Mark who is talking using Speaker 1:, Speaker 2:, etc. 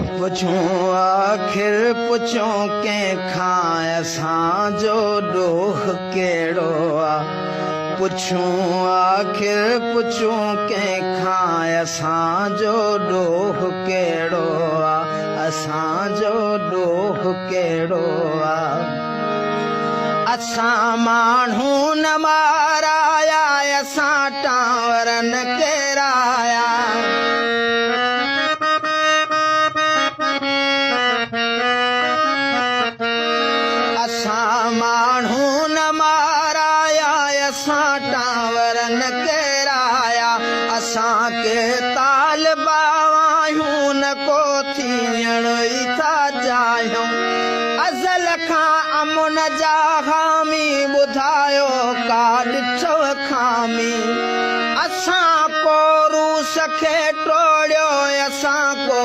Speaker 1: पुछूं आखिर पुछूं कंहिंखां असांजो ॾोह कहिड़ो आहे पुछूं आखिर पुछूं कंहिंखां असांजो ॾोह कहिड़ो आहे असांजो ॾोह कहिड़ो आहे असां माण्हू न माराया असां टावर न केराया असां माण्हू न माराया असां टावर न केराया असांखे तालिबा आहियूं न को थियण ई था चाहियूं अज़ल खां अमुन जा हामी ॿुधायो का ॾिठो खामी असां को रूस खे टोड़ियो असां को